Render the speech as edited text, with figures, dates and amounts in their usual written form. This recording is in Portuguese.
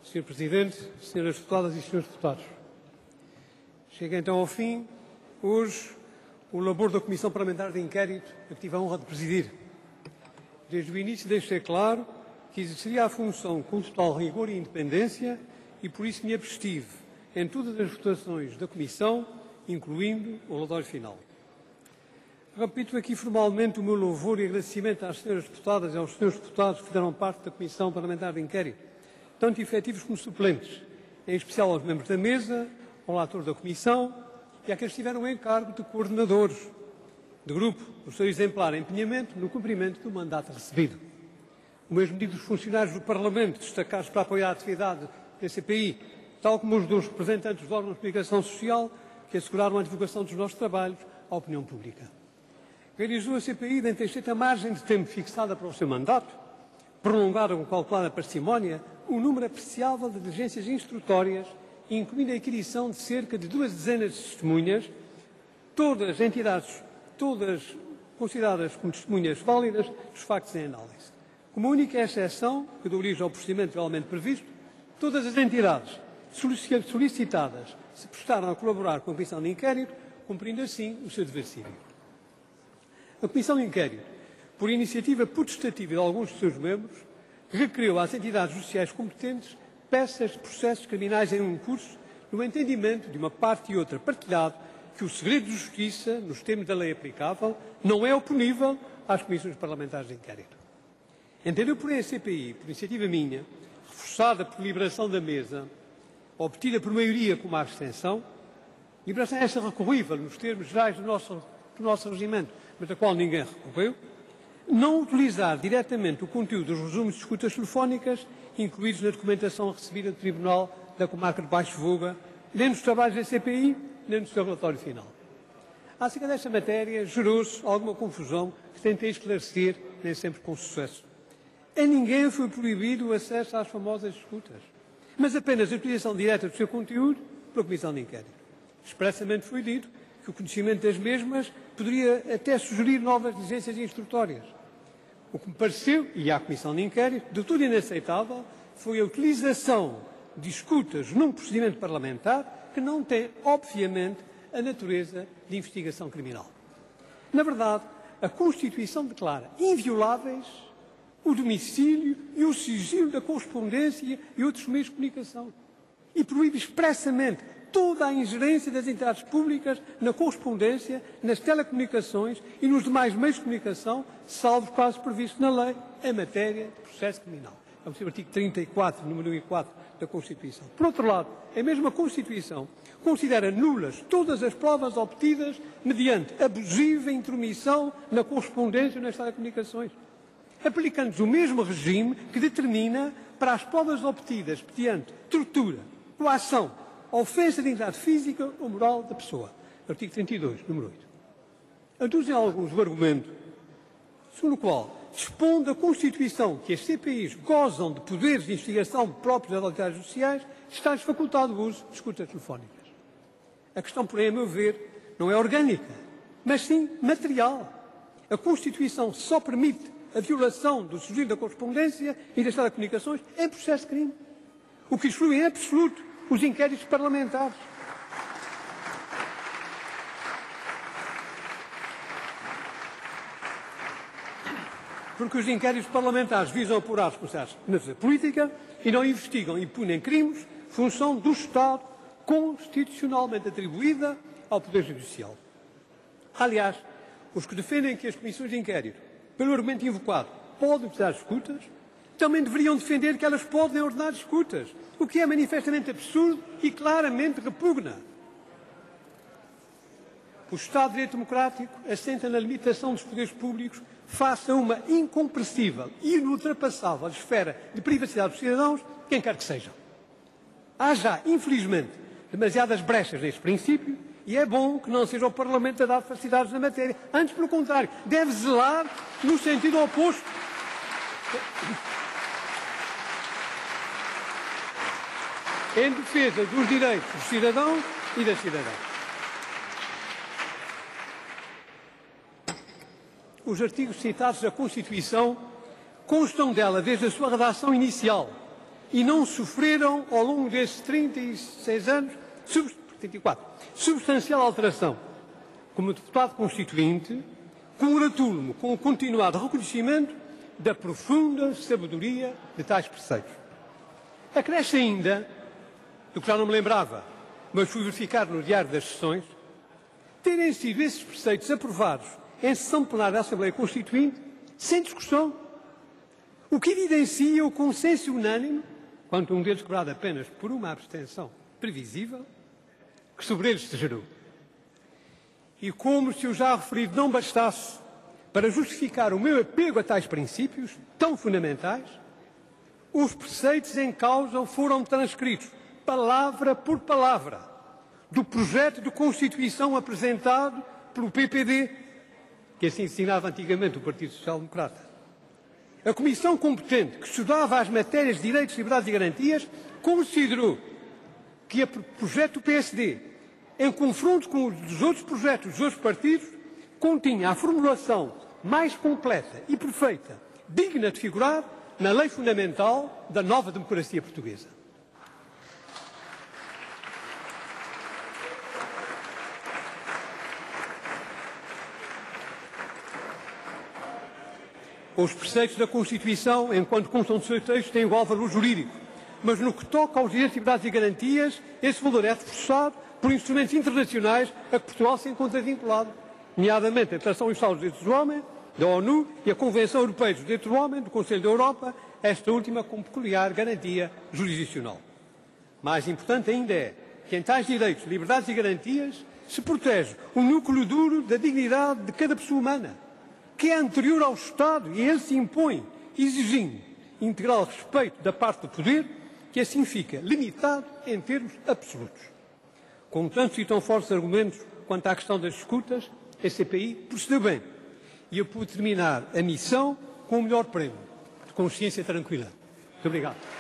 Sr. Presidente, Sras. Deputadas e Srs. Deputados, chega então ao fim, hoje, o labor da Comissão Parlamentar de Inquérito, a que tive a honra de presidir. Desde o início deixei claro que exerceria a função com total rigor e independência e por isso me abstive em todas as votações da Comissão, incluindo o relatório final. Repito aqui formalmente o meu louvor e agradecimento às Sras. Deputadas e aos Srs. Deputados que fizeram parte da Comissão Parlamentar de Inquérito, tanto efetivos como suplentes, em especial aos membros da mesa, ao relator da Comissão e àqueles que tiveram o encargo de coordenadores de grupo, o seu exemplar empenhamento no cumprimento do mandato recebido. O mesmo digo dos funcionários do Parlamento, destacados para apoiar a atividade da CPI, tal como os dos representantes dos órgãos de comunicação social, que asseguraram a divulgação dos nossos trabalhos à opinião pública. Realizou a CPI dentro da estreita margem de tempo fixada para o seu mandato, prolongada com calculada parcimónia, um número apreciável de diligências instrutórias, incluindo a inquirição de cerca de 2 dezenas de testemunhas, todas entidades, todas consideradas como testemunhas válidas dos factos em análise. Como única exceção, que deu origem ao procedimento legalmente previsto, todas as entidades solicitadas se prestaram a colaborar com a Comissão de Inquérito, cumprindo assim o seu dever cívico. A Comissão de Inquérito, por iniciativa potestativa de alguns de seus membros, requeriu às entidades judiciais competentes peças de processos criminais em curso, no entendimento de uma parte e outra partilhado que o segredo de justiça, nos termos da lei aplicável, não é oponível às comissões parlamentares de inquérito. Entendeu, porém, a CPI, por iniciativa minha, reforçada por liberação da mesa, obtida por maioria com uma abstenção, liberação essa recorrível nos termos gerais do nosso regimento, mas da qual ninguém recorreu, não utilizar diretamente o conteúdo dos resumos de escutas telefónicas incluídos na documentação recebida do Tribunal da Comarca de Baixo Voga, nem nos trabalhos da CPI, nem no seu relatório final. Acerca desta matéria, gerou-se alguma confusão que tentei esclarecer, nem sempre com sucesso. A ninguém foi proibido o acesso às famosas escutas, mas apenas a utilização direta do seu conteúdo pela Comissão de Inquérito. Expressamente foi dito que o conhecimento das mesmas poderia até sugerir novas diligências instrutórias. O que me pareceu, e à Comissão de Inquérito, de tudo inaceitável, foi a utilização de escutas num procedimento parlamentar que não tem, obviamente, a natureza de investigação criminal. Na verdade, a Constituição declara invioláveis o domicílio e o sigilo da correspondência e outros meios de comunicação e proíbe expressamente toda a ingerência das entidades públicas na correspondência, nas telecomunicações e nos demais meios de comunicação, salvo os casos previstos na lei em matéria de processo criminal. É o artigo 34, número 1 e 4 da Constituição. Por outro lado, a mesma Constituição considera nulas todas as provas obtidas mediante abusiva intromissão na correspondência ou nas telecomunicações, aplicando-nos o mesmo regime que determina para as provas obtidas mediante tortura, coação, ofensa de dignidade física ou moral da pessoa. Artigo 32, número 8. Aduzem alguns o argumento segundo o qual dispõe da Constituição que as CPIs gozam de poderes de investigação próprios das autoridades judiciais, está-lhes facultado o uso de escutas telefónicas. A questão, porém, a meu ver, não é orgânica, mas sim material. A Constituição só permite a violação do sigilo da correspondência e das telecomunicações em processo de crime, o que exclui em absoluto os inquéritos parlamentares. Porque os inquéritos parlamentares visam apurar responsabilidades na natureza política e não investigam e punem crimes, função do Estado constitucionalmente atribuída ao Poder Judicial. Aliás, os que defendem que as comissões de inquérito, pelo argumento invocado, podem utilizar escutas, também deveriam defender que elas podem ordenar escutas, o que é manifestamente absurdo e claramente repugna. O Estado de Direito Democrático assenta na limitação dos poderes públicos face a uma incompreensível e inultrapassável esfera de privacidade dos cidadãos, quem quer que seja. Há já, infelizmente, demasiadas brechas neste princípio e é bom que não seja o Parlamento a dar facilidades na matéria. Antes, pelo contrário, deve zelar no sentido oposto. Em defesa dos direitos dos cidadãos e das cidadãs. Os artigos citados da Constituição constam dela desde a sua redação inicial e não sofreram, ao longo destes 36 anos, 34, substancial alteração. Como deputado constituinte, congratulo-me com o continuado reconhecimento da profunda sabedoria de tais preceitos. Acresce ainda, do que já não me lembrava, mas fui verificar no diário das sessões, terem sido esses preceitos aprovados em sessão plenária da Assembleia Constituinte sem discussão, o que evidencia o consenso unânime, quanto a um deles quebrado apenas por uma abstenção previsível, que sobre eles se gerou. E como se o já referido não bastasse para justificar o meu apego a tais princípios tão fundamentais, os preceitos em causa foram transcritos, palavra por palavra, do projeto de Constituição apresentado pelo PPD, que assim se designava antigamente o Partido Social Democrata. A Comissão competente, que estudava as matérias de direitos, liberdades e garantias, considerou que o projeto do PSD, em confronto com os dos outros projetos dos outros partidos, continha a formulação mais completa e perfeita, digna de figurar na lei fundamental da nova democracia portuguesa. Os preceitos da Constituição, enquanto constam do seu texto, têm igual valor jurídico, mas no que toca aos direitos, liberdades e garantias, esse valor é reforçado por instrumentos internacionais a que Portugal se encontra vinculado, nomeadamente a Declaração Universal dos Direitos do Homem, da ONU, e a Convenção Europeia dos Direitos do Homem, do Conselho da Europa, esta última com peculiar garantia jurisdicional. Mais importante ainda é que em tais direitos, liberdades e garantias se protege o núcleo duro da dignidade de cada pessoa humana, que é anterior ao Estado e ele se impõe, exigindo integral respeito da parte do poder, que assim fica limitado em termos absolutos. Com tantos e tão fortes argumentos quanto à questão das escutas, a CPI procedeu bem. E eu pude terminar a missão com o melhor prémio, de consciência tranquila. Muito obrigado.